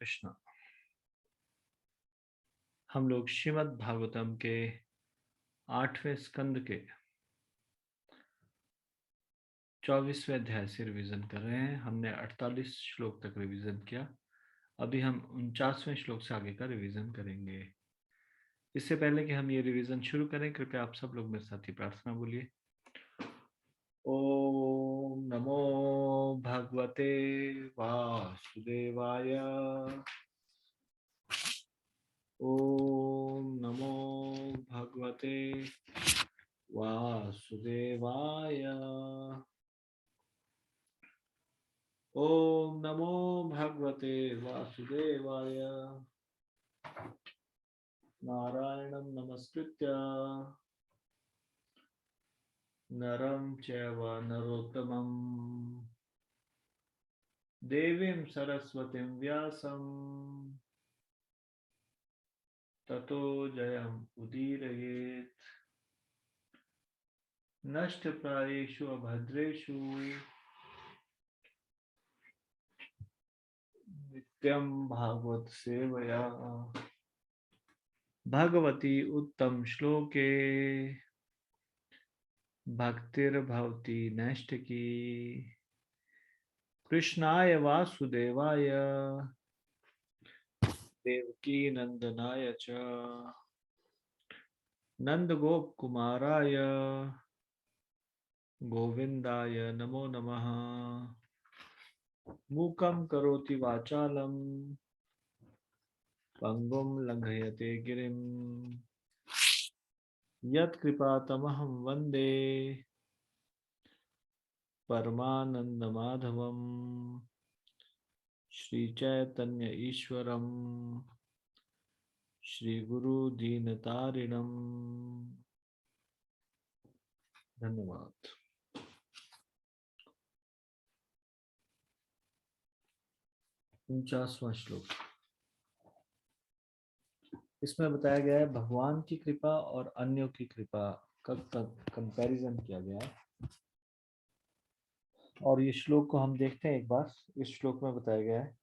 कृष्ण। हम लोग श्रीमद् भागवतम के 8वें स्कंद के 24वें अध्याय से रिवीजन कर रहे हैं। हमने 48 श्लोक तक रिवीजन किया। अभी हम 49वें श्लोक से आगे का रिवीजन करेंगे। इससे पहले कि हम ये रिवीजन शुरू करें, कृपया आप सब लोग मेरे साथ ही प्रार्थना बोलिए। ओम नमो भगवते वासुदेवाय। ओम नमो भगवते वासुदेवाय। ओम नमो भगवते वासुदेवाय। नारायणं नमस्कृत्य नरं चैव नरोत्तमं देवीं सरस्वतीं व्यासं ततो जयम् उदीरयेत्। नष्टप्रायेषु अभद्रेषु नित्यं भागवत सेवया भगवती उत्तम श्लोके भक्तिर्भवति नैष्ठिकी। कृष्णाय वासुदेवाय देवकी नंदनाय च नंदगोप कुमाराय गोविंदाय नमो नमः। मूकं करोति वाचालं पंगुं लंघयते गिरिं यत्कृपातमहं वन्दे परमानन्दमाधवं। श्रीचैतन्य ईश्वरं श्रीगुरुदीनतारिणं। धन्यवाद। 49वां श्लोक। इसमें बताया गया है भगवान की कृपा और अन्यों की कृपा का कंपैरिजन किया गया है। और ये श्लोक को हम देखते हैं एक बार। इस श्लोक में बताया गया है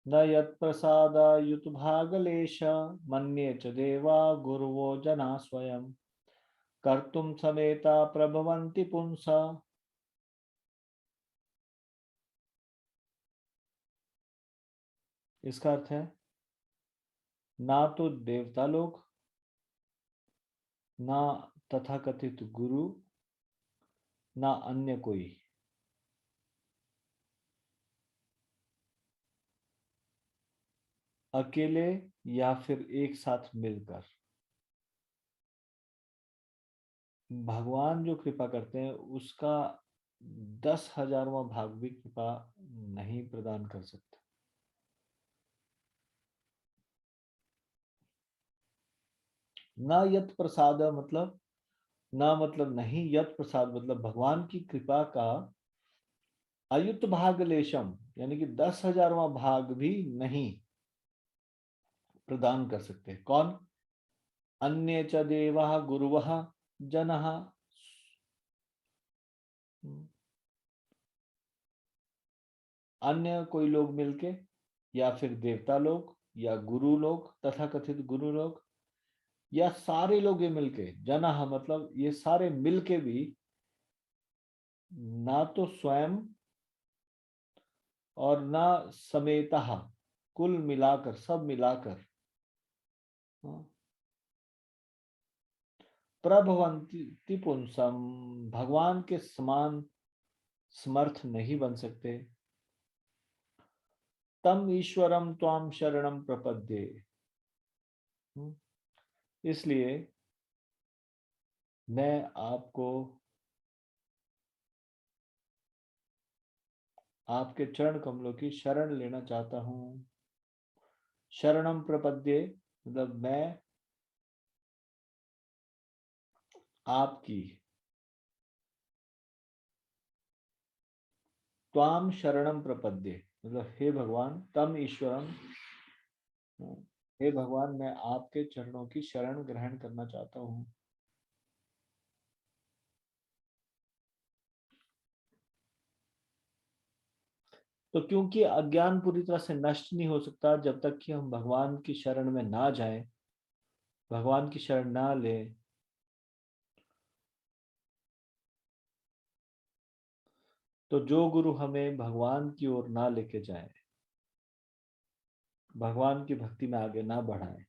न यत्प्रसादायुत भागलेश मन्ये च देवा गुरुवो जना स्वयं कर्तुम समेता प्रभवन्ति पुंसा। इसका अर्थ है ना तो देवता लोग, ना तथाकथित गुरु, ना अन्य कोई अकेले या फिर एक साथ मिलकर भगवान जो कृपा करते हैं उसका 10,000वां भाग भी कृपा नहीं प्रदान कर सकते। ना यत प्रसाद मतलब ना मतलब नहीं, यत प्रसाद मतलब भगवान की कृपा का अयुत भाग लेशम यानी कि 10,000वां भाग भी नहीं प्रदान कर सकते। कौन? अन्य च देवा गुरुवः जनः। अन्य कोई लोग मिलके या फिर देवता लोग या गुरु लोग, तथाकथित गुरु लोग, या सारे लोग ये मिलके, जनः मतलब ये सारे मिलके भी ना तो स्वयं और ना समेतः कुल मिलाकर, सब मिलाकर प्रभवन्ति पुंसम भगवान के समान समर्थ नहीं बन सकते। तम ईश्वरम त्वाम शरणम प्रपद्ये। इसलिए मैं आपको आपके चरण कमलों की शरण लेना चाहता हूं। शरणम प्रपद्ये मतलब मैं आपकी, त्वाम शरणम प्रपद्ये मतलब हे भगवान, तम ईश्वरम, हे भगवान मैं आपके चरणों की शरण ग्रहण करना चाहता हूं। तो क्योंकि अज्ञान पूरी तरह से नष्ट नहीं हो सकता जब तक कि हम भगवान की शरण में ना जाएं, भगवान की शरण ना लें, तो जो गुरु हमें भगवान की ओर ना लेके जाए, भगवान की भक्ति में आगे ना बढ़ाए,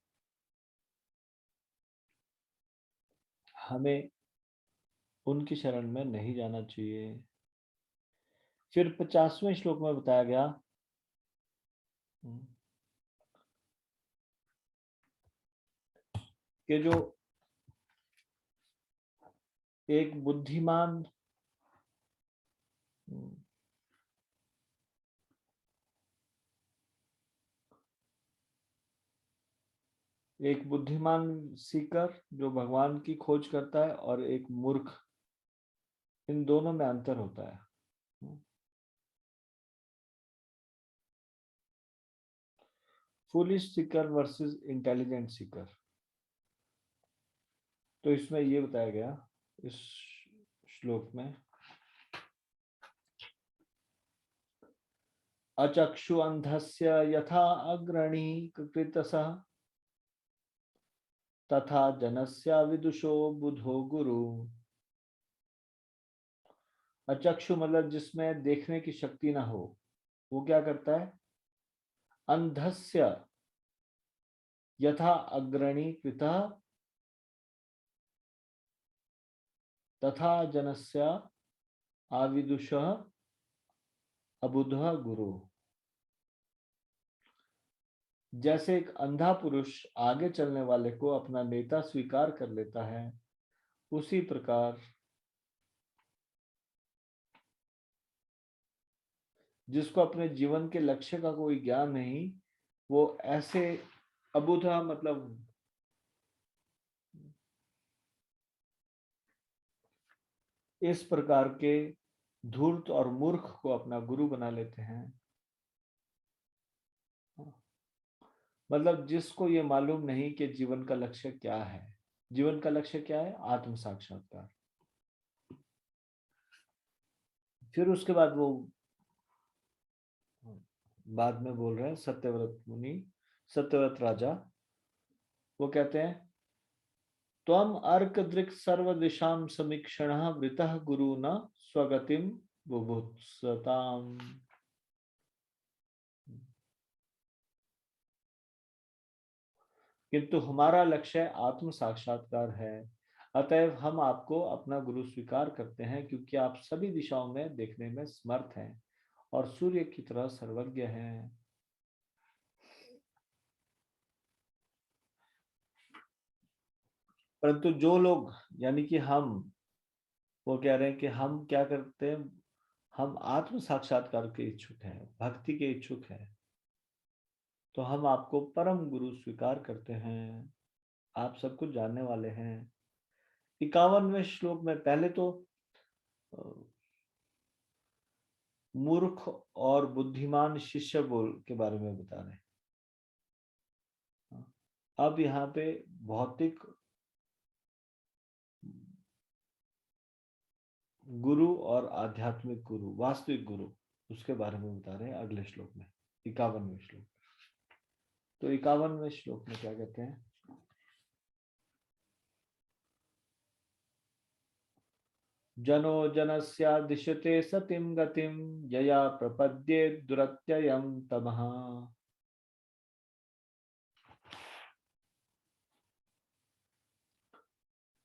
हमें उनकी शरण में नहीं जाना चाहिए। फिर 50वें श्लोक में बताया गया कि जो एक बुद्धिमान एक बुद्धिमान सीकर जो भगवान की खोज करता है और एक मूर्ख, इन दोनों में अंतर होता है। Foolish Sikar versus intelligent Sikar. तो इसमें ये बताया गया इस श्लोक में, अचक्षु अंधस्य यथा अग्रणी कृतसः तथा जनस्य विदुषो बुधो गुरु। अचक्षु मतलब जिसमें देखने की शक्ति ना हो, वो क्या करता है? अंधस्य यथा अग्रणी कृतः तथा जनस्य आविदुषः अबुधः गुरु। जैसे एक अंधा पुरुष आगे चलने वाले को अपना नेता स्वीकार कर लेता है, उसी प्रकार जिसको अपने जीवन के लक्ष्य का कोई ज्ञान नहीं, वो ऐसे अबुधा मतलब इस प्रकार के धूर्त और मूर्ख को अपना गुरु बना लेते हैं। मतलब जिसको ये मालूम नहीं कि जीवन का लक्ष्य क्या है। जीवन का लक्ष्य क्या है? आत्म साक्षात्कार। फिर उसके बाद वो बाद में बोल रहे हैं सत्यव्रत मुनि, सत्यव्रत राजा, वो कहते हैं त्वम अर्क दृक् सर्व दिशाम समीक्षणः वृतः गुरु न स्वगतिम बुभुत्सताम। किंतु हमारा लक्ष्य आत्म साक्षात्कार है, अतएव हम आपको अपना गुरु स्वीकार करते हैं क्योंकि आप सभी दिशाओं में देखने में समर्थ हैं और सूर्य की तरह सर्वज्ञ हैं। परंतु जो लोग यानी कि हम, वो कह रहे हैं कि हम क्या करते हैं, हम आत्म साक्षात्कार के इच्छुक हैं, भक्ति के इच्छुक हैं, तो हम आपको परम गुरु स्वीकार करते हैं, आप सब कुछ जानने वाले हैं। 51वें श्लोक में पहले तो मूर्ख और बुद्धिमान शिष्य बोल के बारे में बता रहे हैं। अब यहाँ पे भौतिक गुरु और आध्यात्मिक गुरु, वास्तविक गुरु, उसके बारे में बता रहे हैं अगले श्लोक में, 51वें श्लोक। तो 51वें श्लोक में क्या कहते हैं? जनो जनस्यादिश्यते सतिम गतिम यया प्रपद्ये दुरत्ययं तमः।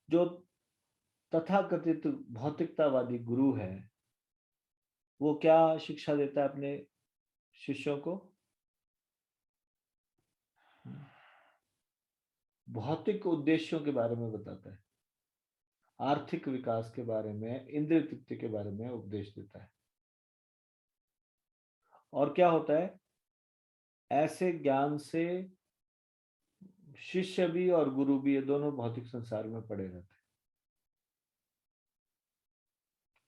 जो तथाकथित भौतिकतावादी गुरु है, वो क्या शिक्षा देता है अपने शिष्यों को? भौतिक उद्देश्यों के बारे में बताता है, आर्थिक विकास के बारे में, इंद्रिय तृप्ति के बारे में उपदेश देता है। और क्या होता है, ऐसे ज्ञान से शिष्य भी और गुरु भी, ये दोनों भौतिक संसार में पड़े रहते हैं।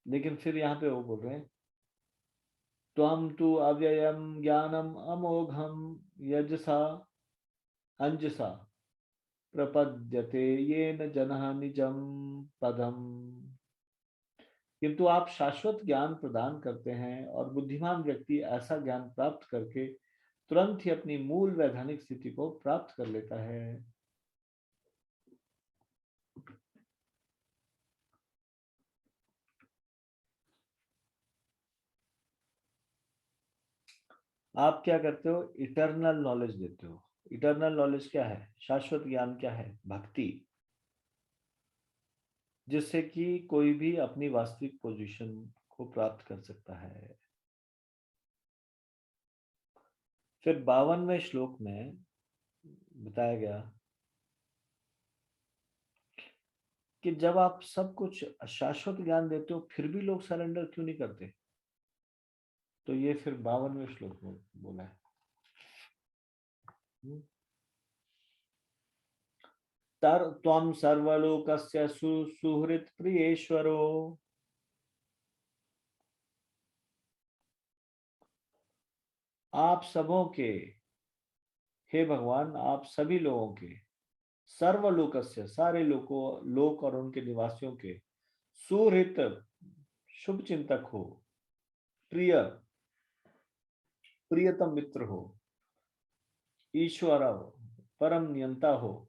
लेकिन फिर यहाँ पे वो बोल रहे हैं त्वं तु अव्ययं ज्ञानम अमोघम यजसा अंजसा प्रपद्यते येन जनः निजं पदम। किंतु आप शाश्वत ज्ञान प्रदान करते हैं और बुद्धिमान व्यक्ति ऐसा ज्ञान प्राप्त करके तुरंत ही अपनी मूल वैधानिक स्थिति को प्राप्त कर लेता है। आप क्या करते हो? इटर्नल नॉलेज देते हो। इटर्नल नॉलेज क्या है? शाश्वत ज्ञान क्या है? भक्ति, जिससे कि कोई भी अपनी वास्तविक पोजीशन को प्राप्त कर सकता है। फिर 52वें श्लोक में बताया गया कि जब आप सब कुछ शाश्वत ज्ञान देते हो फिर भी लोग सरेंडर क्यों नहीं करते? तो ये फिर 52वें श्लोक में बोला है। तर त्वं सर्वलोकस्य सुहृत् प्रियेश्वरो। आप सबों के, हे भगवान, आप सभी लोगों के, सर्वलोकस्य, सारे लोकों, लोक और उनके निवासियों के, सुहृत, शुभ चिंतक हो, प्रिय, प्रियतम मित्र हो, ईश्वर हो, परम नियंता हो,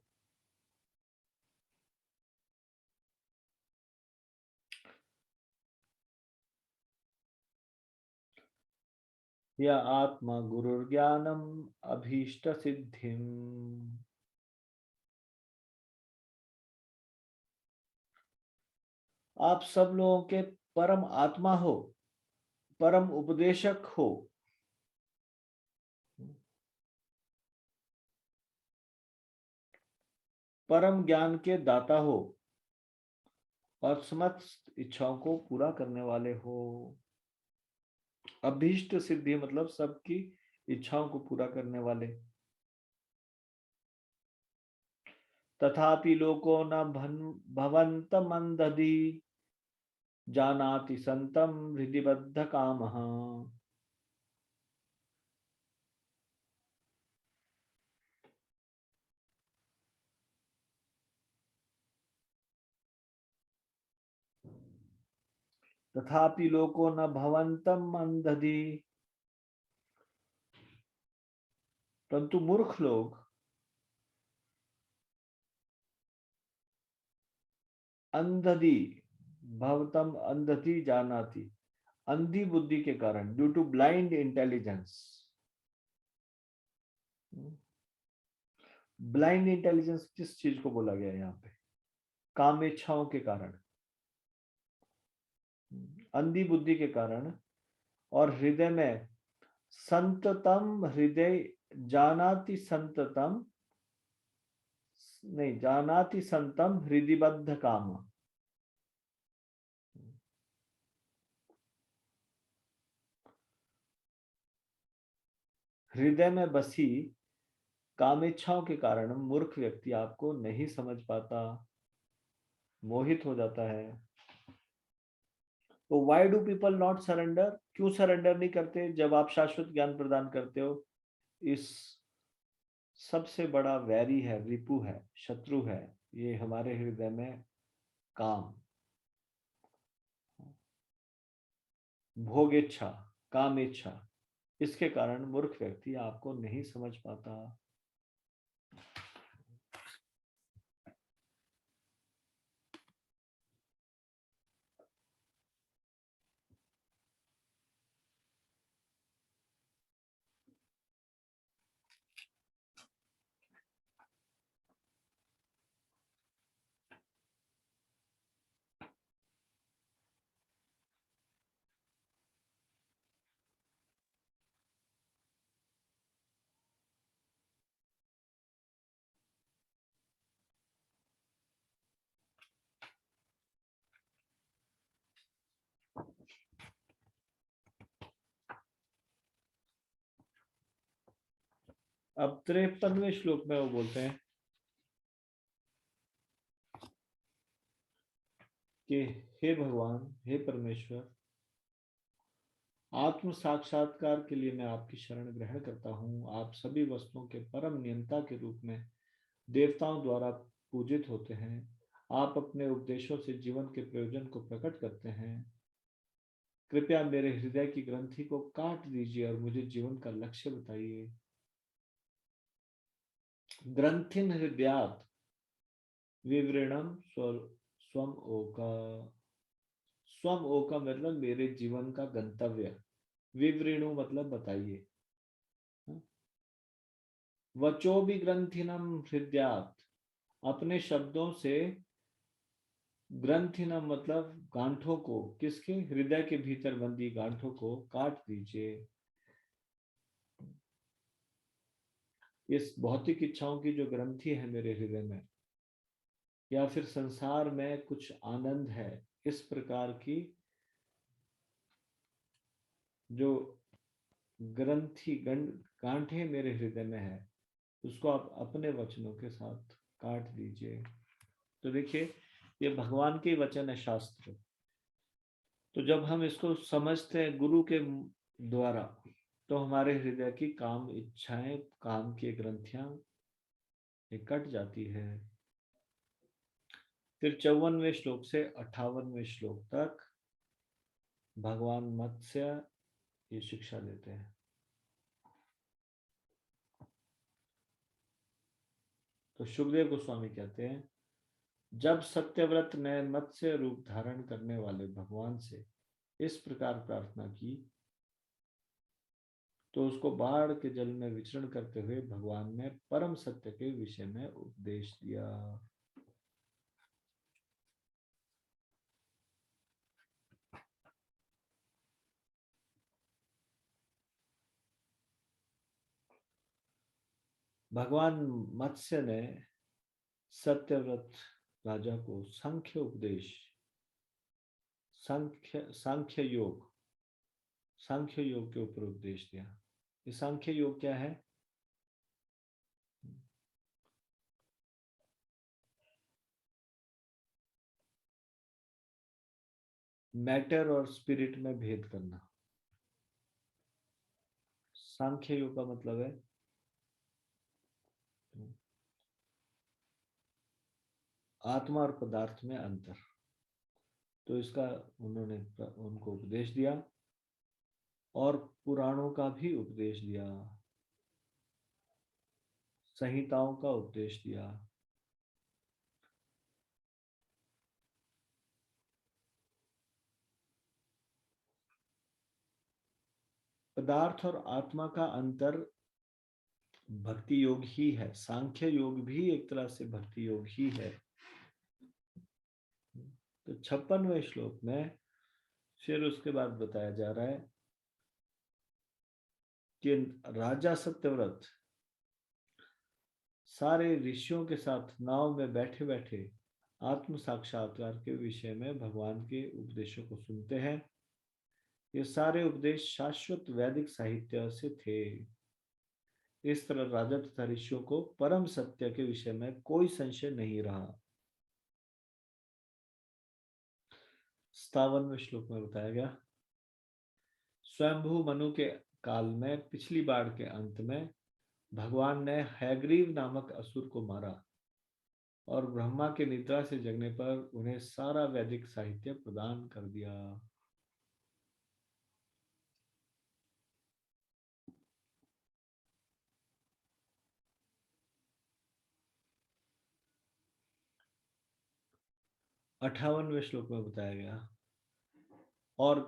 या आत्मा गुरुर्ज्ञानम अभीष्ट सिद्धिम। आप सब लोगों के परम आत्मा हो, परम उपदेशक हो, परम ज्ञान के दाता हो और समस्त इच्छाओं को पूरा करने वाले हो। अभीष्ट सिद्धि मतलब सबकी इच्छाओं को पूरा करने वाले। तथापि लोको न भवन्तमंदधि जानाति संतम हृदि बद्ध कामः। तथापि लोको न भवन्तम अंधधि, परंतु मूर्ख लोग अंधधि, भवतम अंधधि जानाति, अंधी बुद्धि के कारण, due to blind intelligence. Blind intelligence किस चीज को बोला गया यहाँ पे? कामेच्छाओं के कारण, अंधी बुद्धि के कारण, और हृदय में संततम, हृदय जानाति संततम, नहीं, जानाति संतम हृदयबद्ध काम। हृदय में बसी कामेच्छाओं के कारण मूर्ख व्यक्ति आपको नहीं समझ पाता, मोहित हो जाता है। तो why do people not surrender? क्यों सरेंडर नहीं करते जब आप शाश्वत ज्ञान प्रदान करते हो? इस सबसे बड़ा वैरी है, रिपु है, शत्रु है ये हमारे हृदय में, काम, भोगेच्छा, कामेच्छा। इसके कारण मूर्ख व्यक्ति आपको नहीं समझ पाता। अब 53वें श्लोक में वो बोलते हैं कि हे भगवान, हे परमेश्वर, आत्म साक्षात्कार के लिए मैं आपकी शरण ग्रहण करता हूँ। आप सभी वस्तुओं के परम नियंता के रूप में देवताओं द्वारा पूजित होते हैं। आप अपने उपदेशों से जीवन के प्रयोजन को प्रकट करते हैं। कृपया मेरे हृदय की ग्रंथि को काट दीजिए और मुझे जीवन का लक्ष्य बताइए। ग्रंथिन हृदयात विवरणम स्वम ओका। स्वम ओका मतलब मेरे जीवन का गंतव्य। विवरणु मतलब बताइए। वचो भी ग्रंथिनम हृदयात, अपने शब्दों से ग्रंथिनम मतलब गांठों को, किसके? हृदय के भीतर बंदी गांठों को काट दीजिए। इस भौतिक इच्छाओं की जो ग्रंथि है मेरे हृदय में, या फिर संसार में कुछ आनंद है, इस प्रकार की जो ग्रंथि गांठें मेरे हृदय में है, उसको आप अपने वचनों के साथ काट दीजिए। तो देखिए, ये भगवान के वचन है, शास्त्र। तो जब हम इसको समझते हैं गुरु के द्वारा, तो हमारे हृदय की काम इच्छाएं, काम की ग्रंथियां कट जाती है। फिर 54वें श्लोक से 58वें श्लोक तक भगवान मत्स्य ये शिक्षा देते हैं। तो सुखदेव गोस्वामी कहते हैं, जब सत्यव्रत ने मत्स्य रूप धारण करने वाले भगवान से इस प्रकार प्रार्थना की, तो उसको बाढ़ के जल में विचरण करते हुए भगवान ने परम सत्य के विषय में उपदेश दिया। भगवान मत्स्य ने सत्यव्रत राजा को सांख्य उपदेश, सांख्य योग के ऊपर उपदेश दिया। ये सांख्य योग क्या है? मैटर और स्पिरिट में भेद करना। सांख्य योग का मतलब है आत्मा और पदार्थ में अंतर। तो इसका उन्होंने उनको उपदेश दिया और पुराणों का भी उपदेश दिया, संहिताओं का उपदेश दिया। पदार्थ और आत्मा का अंतर भक्ति योग ही है। सांख्य योग भी एक तरह से भक्ति योग ही है। तो 56वें श्लोक में फिर उसके बाद बताया जा रहा है कि राजा सत्यव्रत सारे ऋषियों के साथ नाव में बैठे बैठे आत्म साक्षात्कार के विषय में भगवान के उपदेशों को सुनते हैं। ये सारे उपदेश शाश्वत वैदिक साहित्य से थे। इस तरह राजा तथा ऋषियों को परम सत्य के विषय में कोई संशय नहीं रहा। 57वें श्लोक में बताया गया, स्वयंभू मनु के काल में पिछली बाढ़ के अंत में भगवान ने हैग्रीव नामक असुर को मारा और ब्रह्मा के निद्रा से जगने पर उन्हें सारा वैदिक साहित्य प्रदान कर दिया। अट्ठावनवें श्लोक में बताया गया, और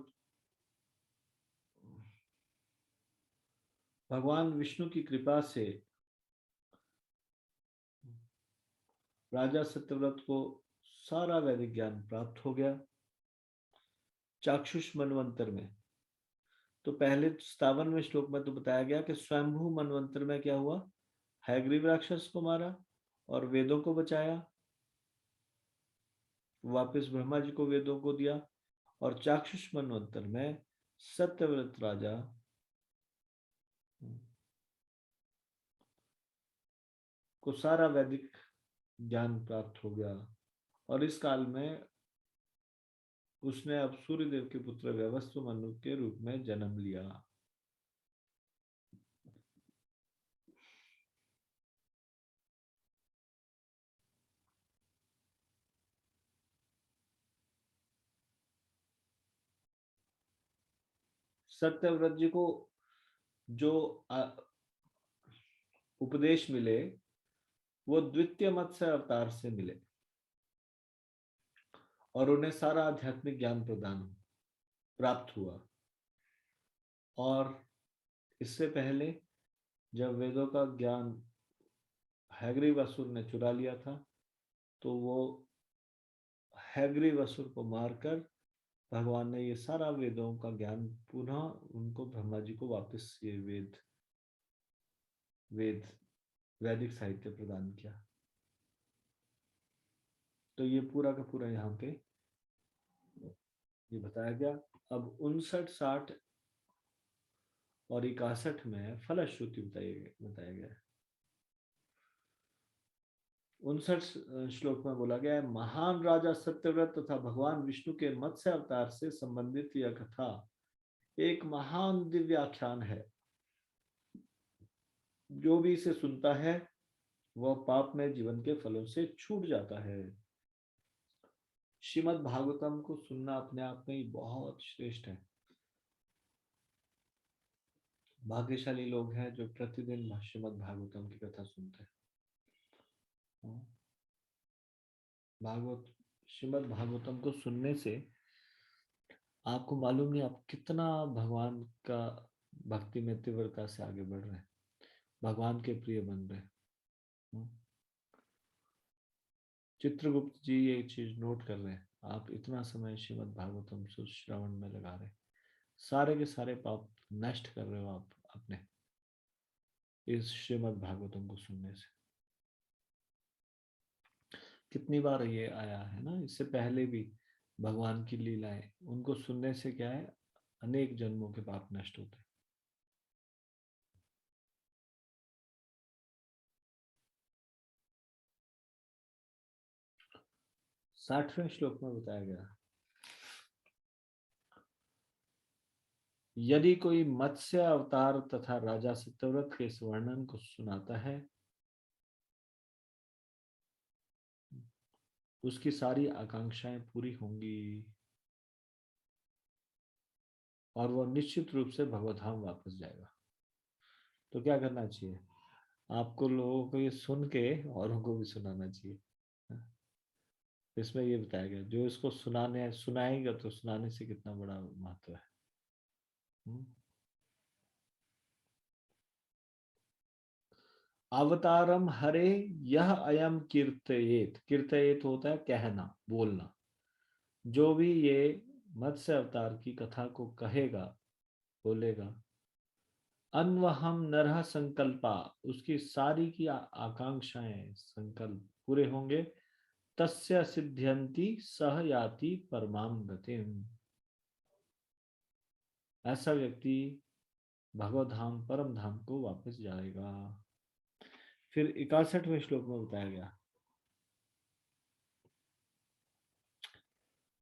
भगवान विष्णु की कृपा से राजा सत्यव्रत को सारा वैदिक ज्ञान प्राप्त हो गया। चाक्षुष मनवंतर में तो पहले 57वें श्लोक में तो बताया गया कि स्वयंभू मनवंतर में क्या हुआ, हैग्रीव राक्षस को मारा और वेदों को बचाया, वापस ब्रह्मा जी को वेदों को दिया। और चाक्षुष मनवंतर में सत्यव्रत राजा को सारा वैदिक ज्ञान प्राप्त हो गया और इस काल में उसने अब सूर्यदेव के पुत्र व्यवस्व मनु के रूप में जन्म लिया। सत्यव्रत जी को जो उपदेश मिले वो द्वितीय मत्स्य अवतार से मिले और उन्हें सारा आध्यात्मिक ज्ञान प्राप्त हुआ। और इससे पहले जब वेदों का ज्ञान हैग्रीवासुर ने चुरा लिया था तो वो हैग्रीवासुर को मारकर भगवान ने ये सारा वेदों का ज्ञान पुनः उनको ब्रह्मा जी को वापस ये वेद वैदिक साहित्य प्रदान किया। तो ये पूरा का पूरा यहाँ पे ये बताया गया। अब 59, 60 और 61 में फलश्रुति बताया गया है। 59 श्लोक में बोला गया है, महान राजा सत्यव्रत तथा भगवान विष्णु के मत्स्य अवतार से संबंधित यह कथा एक महान दिव्याख्यान है। जो भी इसे सुनता है वह पाप में जीवन के फलों से छूट जाता है। श्रीमद् भागवतम को सुनना अपने आप में ही बहुत श्रेष्ठ है। भाग्यशाली लोग हैं जो प्रतिदिन श्रीमद् भागवतम की कथा सुनते हैं। श्रीमद् भागवतम को सुनने से आपको मालूम नहीं आप कितना भगवान का भक्ति में तीव्रता से आगे बढ़ रहे हैं, भगवान के प्रिय बन रहे हैं। चित्रगुप्त जी ये चीज नोट कर रहे हैं, आप इतना समय श्रीमद् भागवतम श्रवण में लगा रहे हैं, सारे के सारे पाप नष्ट कर रहे हो आप अपने इस श्रीमद् भागवतम को सुनने से। कितनी बार ये आया है ना, इससे पहले भी भगवान की लीलाएं, उनको सुनने से क्या है, अनेक जन्मों के पाप नष्ट होते हैं। साठवें श्लोक में बताया गया, यदि कोई मत्स्य अवतार तथा राजा सत्यव्रत के इस वर्णन को सुनाता है, उसकी सारी आकांक्षाएं पूरी होंगी और वह निश्चित रूप से भगवधाम वापस जाएगा। तो क्या करना चाहिए आपको, लोगों को ये सुन के औरों को भी सुनाना चाहिए। इसमें ये बताया गया जो इसको सुनाएगा तो सुनाने से कितना बड़ा महत्व है। अवतारम हरे यह अयम कीर्तयेत, कीर्तयेत होता है कहना बोलना। जो भी ये मत्स्य अवतार की कथा को कहेगा बोलेगा, अन्वहम नरह संकल्पा, उसकी सारी की आकांक्षाएं संकल्प पूरे होंगे, तस्य सिद्ध्यंति सह याति परमाम गतिम, ऐसा व्यक्ति भगवधाम परम धाम को वापस जाएगा। फिर 61वें श्लोक में बताया गया,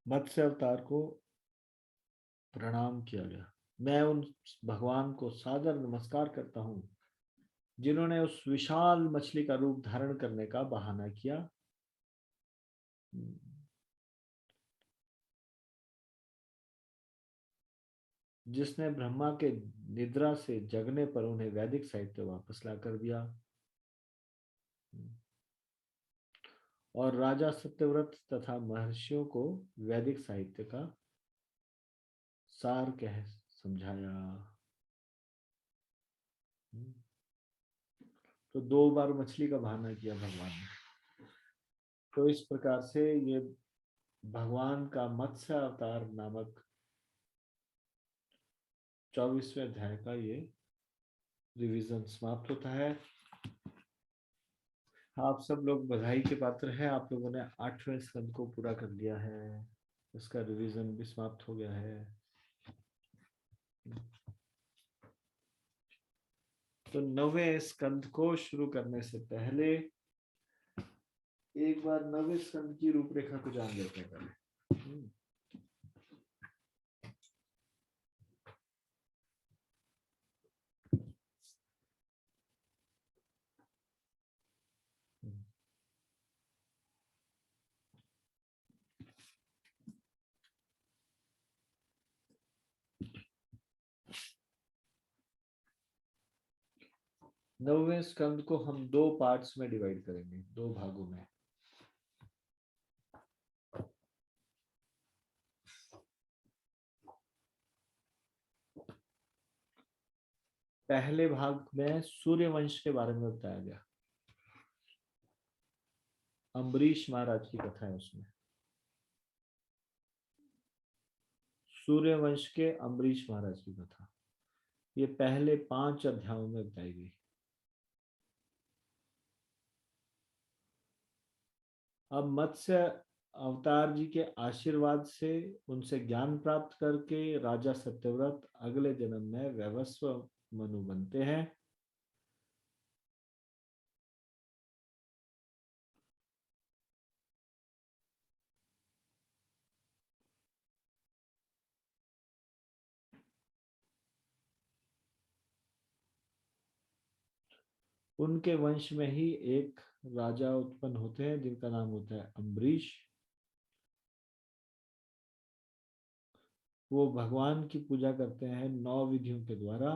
मत्स्य अवतार को प्रणाम किया गया, मैं उन भगवान को सादर नमस्कार करता हूं जिन्होंने उस विशाल मछली का रूप धारण करने का बहाना किया। जिसने ब्रह्मा के निद्रा से जगने पर उन्हें वैदिक साहित्य वापस ला कर दिया और राजा सत्यव्रत तथा महर्षियों को वैदिक साहित्य का सार कह समझाया। तो 2 बार मछली का बहाना किया भगवान ने। तो इस प्रकार से ये भगवान का मत्स्य अवतार नामक 24वें अध्याय का ये रिवीजन समाप्त होता है। आप सब लोग बधाई के पात्र हैं, आप लोगों ने 8वें स्कंद को पूरा कर लिया है, इसका रिवीजन भी समाप्त हो गया है। तो 9वें स्कंद को शुरू करने से पहले एक बार 9वें स्कंद की रूपरेखा को जान लेते हैं पहले। 9वें स्कंद को हम 2 पार्ट्स में डिवाइड करेंगे, 2 भागों में। पहले भाग में सूर्यवंश के बारे में बताया गया, अम्बरीश महाराज की कथा है उसमें। सूर्यवंश के अम्बरीश महाराज की कथा ये पहले 5 अध्यायों में बताई गई। अब मत्स्य अवतार जी के आशीर्वाद से उनसे ज्ञान प्राप्त करके राजा सत्यव्रत अगले जन्म में वैवस्व मनु बनते हैं। उनके वंश में ही एक राजा उत्पन्न होते हैं जिनका नाम होता है अम्बरीश। वो भगवान की पूजा करते हैं 9 विधियों के द्वारा।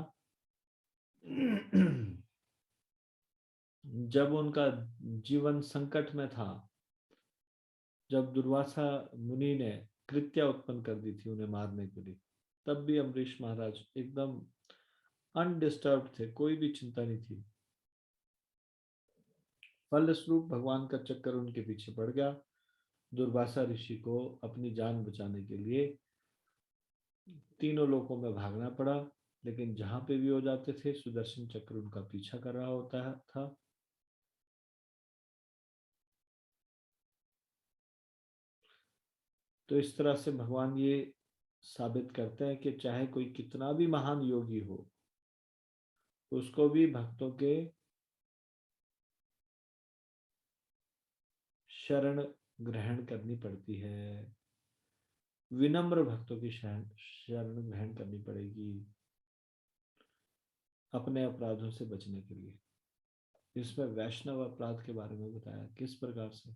जब उनका जीवन संकट में था, जब दुर्वासा मुनि ने कृत्या उत्पन्न कर दी थी उन्हें मारने के लिए, तब भी अम्बरीश महाराज एकदम अनडिस्टर्ब थे, कोई भी चिंता नहीं थी। फलस्वरूप भगवान का चक्कर उनके पीछे पड़ गया। दुर्वासा ऋषि को अपनी जान बचाने के लिए तीनों लोकों में भागना पड़ा, लेकिन जहां पे भी हो जाते थे सुदर्शन चक्र उनका पीछा कर रहा होता था। तो इस तरह से भगवान ये साबित करते हैं कि चाहे कोई कितना भी महान योगी हो, उसको भी भक्तों के शरण ग्रहण करनी पड़ती है। विनम्र भक्तों की शरण ग्रहण करनी पड़ेगी अपने अपराधों से बचने के लिए। इसमें वैष्णव अपराध के बारे में बताया किस प्रकार से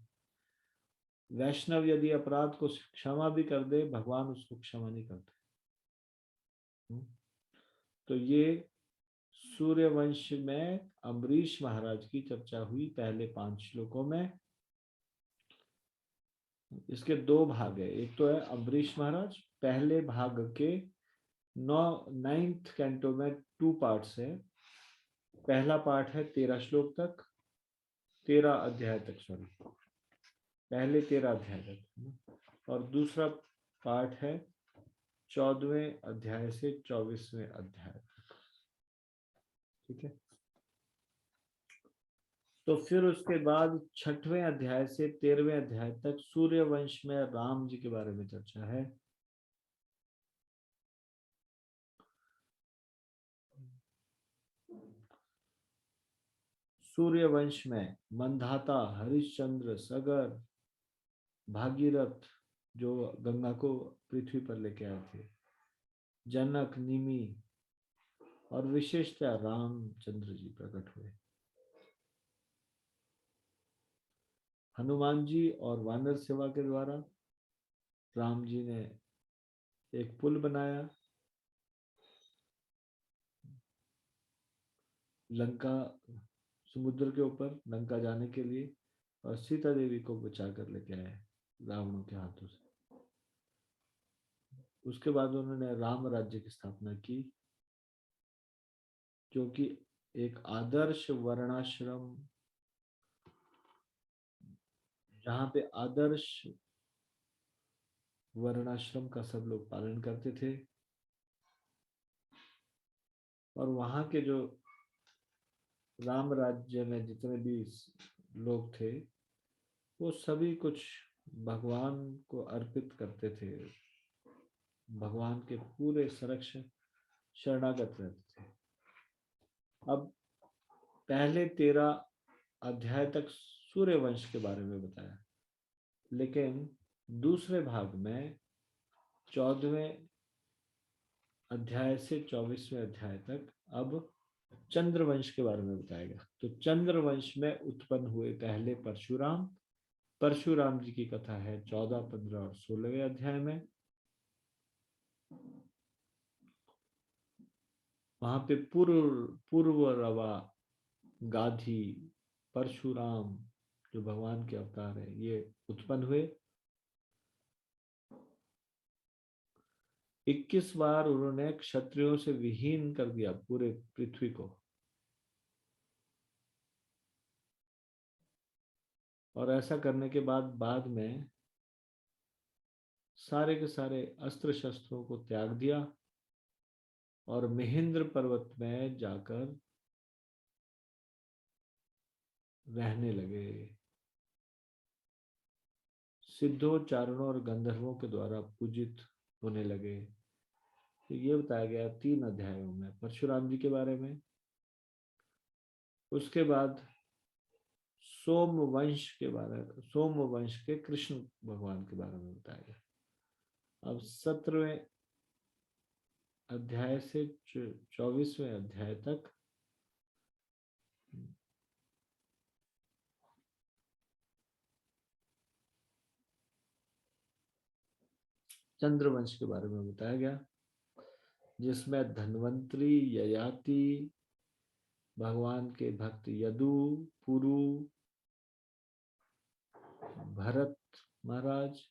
वैष्णव यदि अपराध को क्षमा भी कर दे, भगवान उसको क्षमा नहीं करते। तो ये सूर्यवंश में अम्बरीश महाराज की चर्चा हुई पहले 5 श्लोकों में। इसके 2 भाग है, एक तो है अम्बरीश महाराज। पहले भाग के 9th कैंटो में 2 पार्ट्स है। पहला पार्ट है 13 श्लोक तक, 13 अध्याय तक, सॉरी, पहले 13 अध्याय तक। और दूसरा पार्ट है 14वें अध्याय से 24वें अध्याय तक। ठीक है। तो फिर उसके बाद 6वें अध्याय से 13वें अध्याय तक सूर्यवंश में राम जी के बारे में चर्चा है। सूर्यवंश में मंधाता, हरिश्चंद्र, सगर, भागीरथ जो गंगा को पृथ्वी पर लेके आए थे, जनक, निमि और विशेषतः रामचंद्र जी प्रकट हुए। हनुमान जी और वानर सेवा के द्वारा राम जी ने एक पुल बनाया लंका, समुद्र के ऊपर लंका जाने के लिए, और सीता देवी को बचा कर लेके आए रावणों के हाथों से। उसके बाद उन्होंने राम राज्य की स्थापना की, जो कि एक आदर्श वर्णाश्रम, जहाँ पे आदर्श वर्णाश्रम का सब लोग पालन करते थे। और वहाँ के जो राम राज्य में जितने भी लोग थे, वो सभी कुछ भगवान को अर्पित करते थे, भगवान के पूरे संरक्षण शरणागत रहते थे। अब पहले 13 अध्याय तक सूर्यवंश के बारे में बताया, लेकिन दूसरे भाग में 14वें अध्याय से 24वें अध्याय तक अब चंद्रवंश के बारे में बताएगा। तो चंद्रवंश में उत्पन्न हुए पहले परशुराम, परशुराम जी की कथा है 14, 15 और 16वें अध्याय में। वहां पे पूर्व पूर्व रवा गाधी, परशुराम जो भगवान के अवतार है ये उत्पन्न हुए। 21 बार उन्होंने क्षत्रियों से विहीन कर दिया पूरे पृथ्वी को, और ऐसा करने के बाद में सारे के सारे अस्त्र शस्त्रों को त्याग दिया और महेंद्र पर्वत में जाकर रहने लगे। सिद्धों, चारणों और गंधर्वों के द्वारा पूजित होने लगे। तो ये बताया गया 3 अध्यायों में परशुराम जी के बारे में। उसके बाद सोम वंश के कृष्ण भगवान के बारे में बताया गया। अब 17वें अध्याय से 24वें अध्याय तक चंद्रवंश के बारे में बताया गया, जिसमें धन्वंतरी, ययाति, भगवान के भक्त यदु, पुरु, भरत महाराज,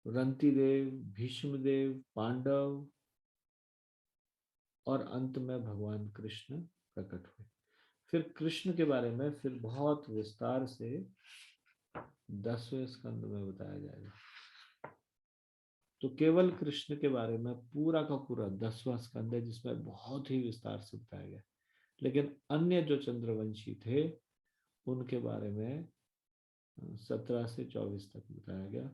रंतिदेव, भीष्मदेव, पांडव और अंत में भगवान कृष्ण प्रकट हुए। फिर कृष्ण के बारे में फिर बहुत विस्तार से 10वें स्कंद में बताया जाएगा। तो केवल कृष्ण के बारे में पूरा का पूरा 10वां स्कंद है, जिसमें बहुत ही विस्तार से बताया गया। लेकिन अन्य जो चंद्रवंशी थे उनके बारे में 17 से 24 तक बताया गया।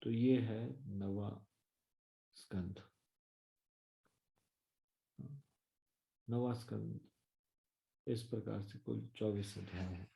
तो ये है 9वां स्कंद। 9वां स्कंद इस प्रकार से कुल 24 अध्याय है।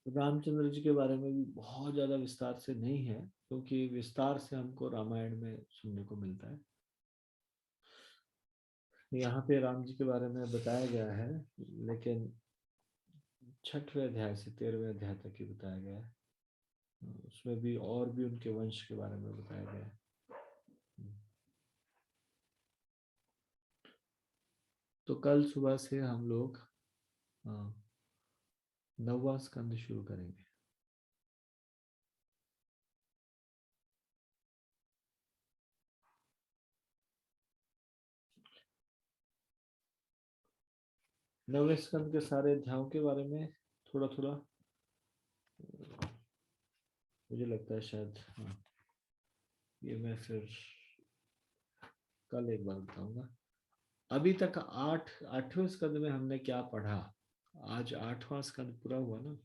रामचंद्र जी के बारे में भी बहुत ज्यादा विस्तार से नहीं है, क्योंकि विस्तार से हमको रामायण में सुनने को मिलता है। यहाँ पे राम जी के बारे में बताया गया है, लेकिन 6वें अध्याय से 13वें अध्याय तक ही बताया गया है। उसमें भी और भी उनके वंश के बारे में बताया गया है। तो कल सुबह से हम लोग 9वां स्कंद शुरू करेंगे। नौवें स्कंद के सारे अध्यायों के बारे में थोड़ा थोड़ा मुझे लगता है शायद ये मैं फिर कल एक बार बताऊंगा। अभी तक 8वें स्कंद में हमने क्या पढ़ा, आज 8वां स्कंद पूरा हुआ ना,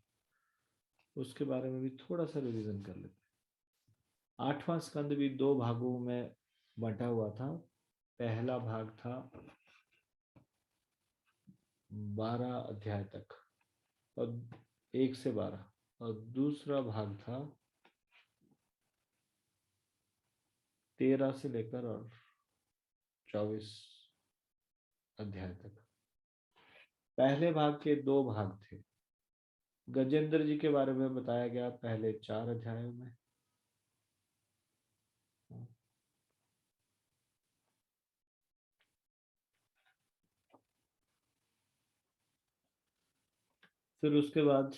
उसके बारे में भी थोड़ा सा रिवीजन कर लेते हैं। 8वां स्कंद भी 2 भागों में बंटा हुआ था। पहला भाग था 12 अध्याय तक, और 1 से 12, और दूसरा भाग था 13 से लेकर और 24 अध्याय तक। पहले भाग के 2 भाग थे। गजेंद्र जी के बारे में बताया गया पहले 4 अध्यायों में। फिर उसके बाद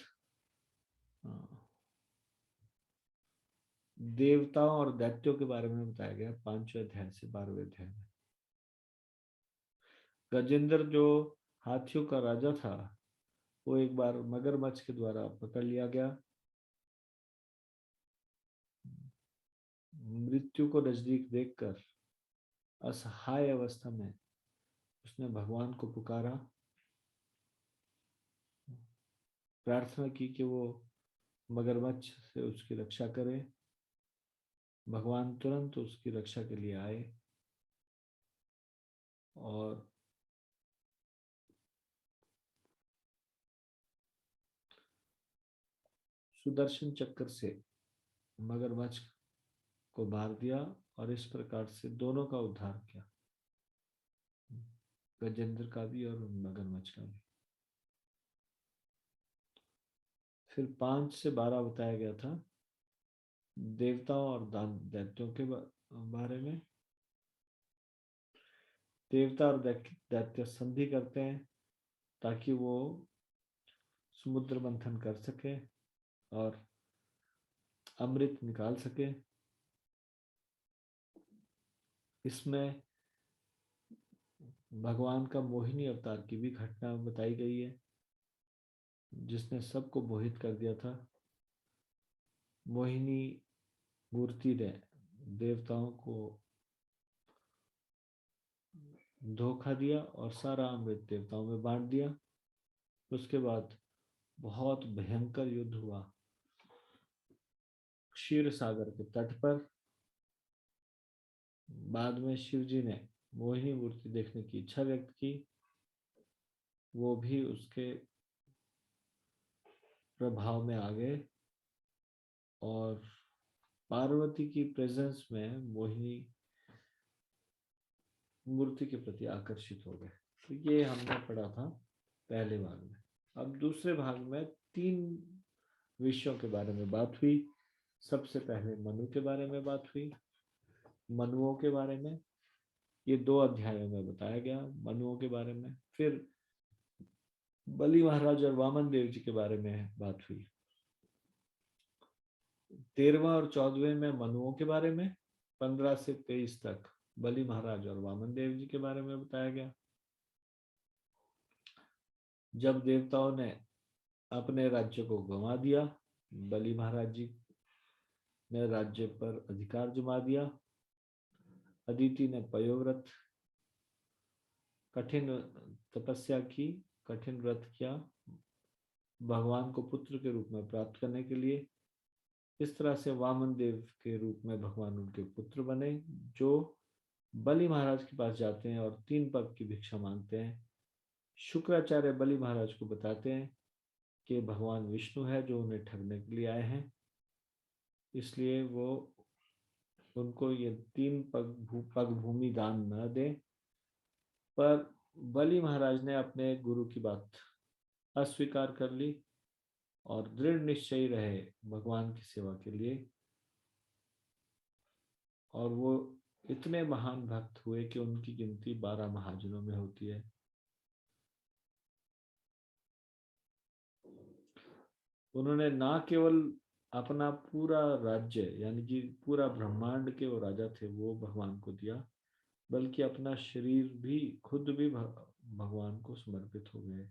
देवताओं और दैत्यों के बारे में बताया गया 5वें अध्याय से 12वें अध्याय में। गजेंद्र जो हाथियों का राजा था, वो एक बार मगरमच्छ के द्वारा पकड़ लिया गया। मृत्यु को नजदीक देखकर असहाय अवस्था में उसने भगवान को पुकारा, प्रार्थना की कि वो मगरमच्छ से उसकी रक्षा करे। भगवान तुरंत उसकी रक्षा के लिए आए और सुदर्शन चक्र से मगरमच्छ को मार दिया और इस प्रकार से दोनों का उद्धार किया, गजेंद्र का भी और मगरमच्छ का भी। फिर 5 से 12 बताया गया था देवताओं और दैत्यों के बारे में। देवता और दैत्य संधि करते हैं ताकि वो समुद्र मंथन कर सके और अमृत निकाल सके। इसमें भगवान का मोहिनी अवतार की भी घटना बताई गई है, जिसने सबको मोहित कर दिया था। मोहिनी मूर्ति ने देवताओं को धोखा दिया और सारा अमृत देवताओं में बांट दिया। उसके बाद बहुत भयंकर युद्ध हुआ क्षीर सागर के तट पर। बाद में शिव जी ने मोहिनी मूर्ति देखने की इच्छा व्यक्त की, वो भी उसके प्रभाव में आ गए और पार्वती की प्रेजेंस में मोहिनी मूर्ति के प्रति आकर्षित हो गए। तो ये हमने पढ़ा था पहले भाग में। अब दूसरे भाग में 3 विषयों के बारे में बात हुई। सबसे पहले मनु के बारे में बात हुई, मनुओं के बारे में। ये 2 अध्यायों में बताया गया मनुओं के बारे में। फिर बलि महाराज और वामन देव जी के बारे में बात हुई। 13वां और 14वें में मनुओं के बारे में, 15 से 23 तक बलि महाराज और वामन देव जी के बारे में बताया गया। जब देवताओं ने अपने राज्य को गंवा दिया, बलि महाराज जी ने राज्य पर अधिकार जमा दिया। अदिति ने पयोव्रत कठिन तपस्या की, कठिन व्रत किया भगवान को पुत्र के रूप में प्राप्त करने के लिए। इस तरह से वामन देव के रूप में भगवान उनके पुत्र बने, जो बलि महाराज के पास जाते हैं और 3 पग की भिक्षा मांगते हैं। शुक्राचार्य बलि महाराज को बताते हैं कि भगवान विष्णु है जो उन्हें ठगने के लिए आए हैं, इसलिए वो उनको ये 3 पग भूमि दान न दें। पर बलि महाराज ने अपने गुरु की बात अस्वीकार कर ली और दृढ़ निश्चयी रहे भगवान की सेवा के लिए, और वो इतने महान भक्त हुए कि उनकी गिनती 12 महाजनों में होती है। उन्होंने ना केवल अपना पूरा राज्य यानी कि पूरा ब्रह्मांड के वो राजा थे वो भगवान को दिया, बल्कि अपना शरीर भी खुद भी भगवान को समर्पित हो गए,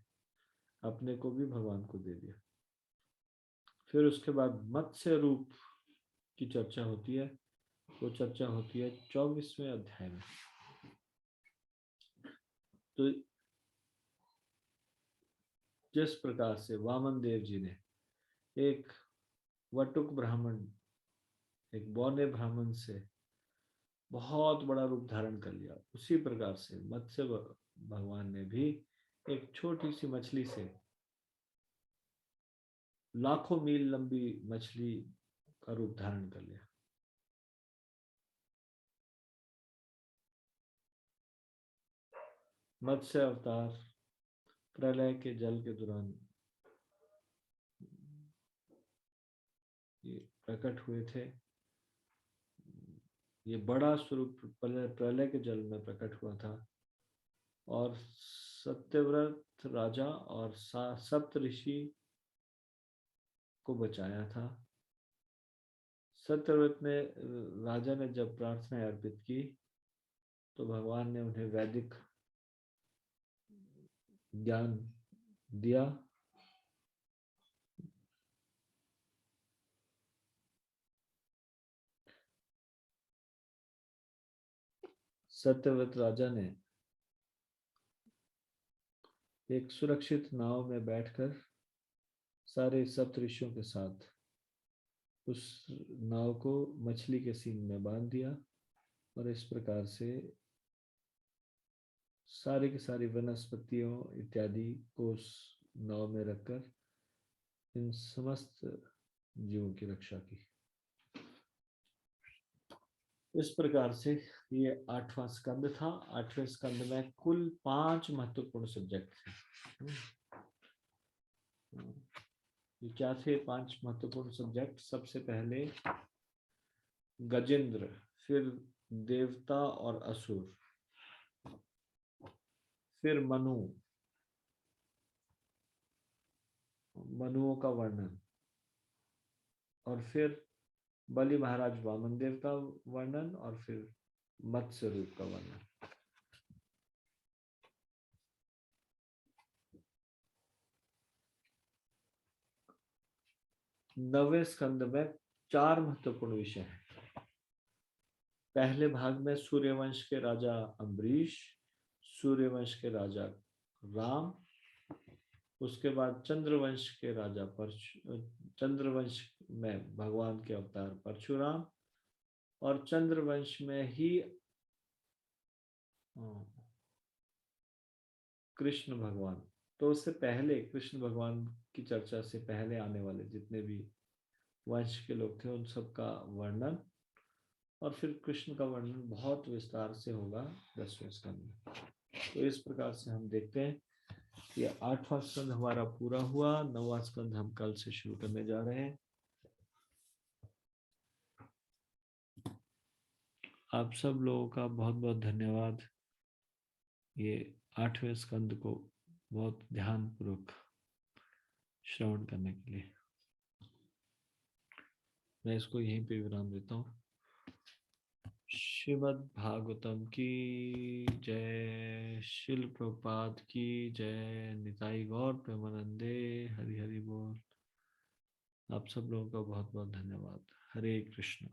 अपने को भी भगवान को दे दिया। फिर उसके बाद मत्स्य रूप की चर्चा होती है। वो चर्चा होती है 24वें अध्याय में। तो जिस प्रकार से वामन देव जी ने एक वटुक ब्राह्मण, एक बौने ब्राह्मण से बहुत बड़ा रूप धारण कर लिया, उसी प्रकार से मत्स्य भगवान ने भी एक छोटी सी मछली से लाखों मील लंबी मछली का रूप धारण कर लिया। मत्स्य अवतार प्रलय के जल के दौरान ये प्रकट हुए थे। ये बड़ा स्वरूप प्रलय के जल में प्रकट हुआ था और सत्यव्रत राजा और 7 ऋषि को बचाया था। सत्यव्रत ने राजा ने जब प्रार्थना अर्पित की तो भगवान ने उन्हें वैदिक ज्ञान दिया। सत्यव्रत राजा ने एक सुरक्षित नाव में बैठकर सारे सप्तऋषियों के साथ उस नाव को मछली के सींग में बांध दिया और इस प्रकार से सारी की सारी वनस्पतियों इत्यादि को उस नाव में रखकर इन समस्त जीवों की रक्षा की। इस प्रकार से ये 8वां स्कंद था। 8वें स्कंद में कुल 5 महत्वपूर्ण सब्जेक्ट थे। ये क्या थे 5 महत्वपूर्ण सब्जेक्ट? सबसे पहले गजेंद्र, फिर देवता और असुर, फिर मनु, मनुओं का वर्णन, और फिर बलि महाराज वामन देव का वर्णन, और फिर मत्स्य रूप का वर्णन। नवे स्कंद में 4 महत्वपूर्ण विषय हैं। पहले भाग में सूर्यवंश के राजा अम्बरीश, सूर्यवंश के राजा राम, उसके बाद चंद्रवंश के राजा चंद्रवंश में भगवान के अवतार परशुराम, और चंद्रवंश में ही कृष्ण भगवान। तो उससे पहले कृष्ण भगवान की चर्चा से पहले आने वाले जितने भी वंश के लोग थे उन सब का वर्णन, और फिर कृष्ण का वर्णन बहुत विस्तार से होगा 10वें स्कंद में। तो इस प्रकार से हम देखते हैं कि 8वां स्कंद हमारा पूरा हुआ। 9वां स्कंद हम कल से शुरू करने जा रहे हैं। आप सब लोगों का बहुत बहुत धन्यवाद ये 8वें स्कंद को बहुत ध्यानपूर्वक श्रवण करने के लिए। मैं इसको यहीं पे विराम देता हूँ। श्रीमद् भागवतम की जय, शिल प्रभुपाद की जय, निताई गौर प्रेमानंदे, हरि हरि बोल। आप सब लोगों का बहुत बहुत धन्यवाद। हरे कृष्ण।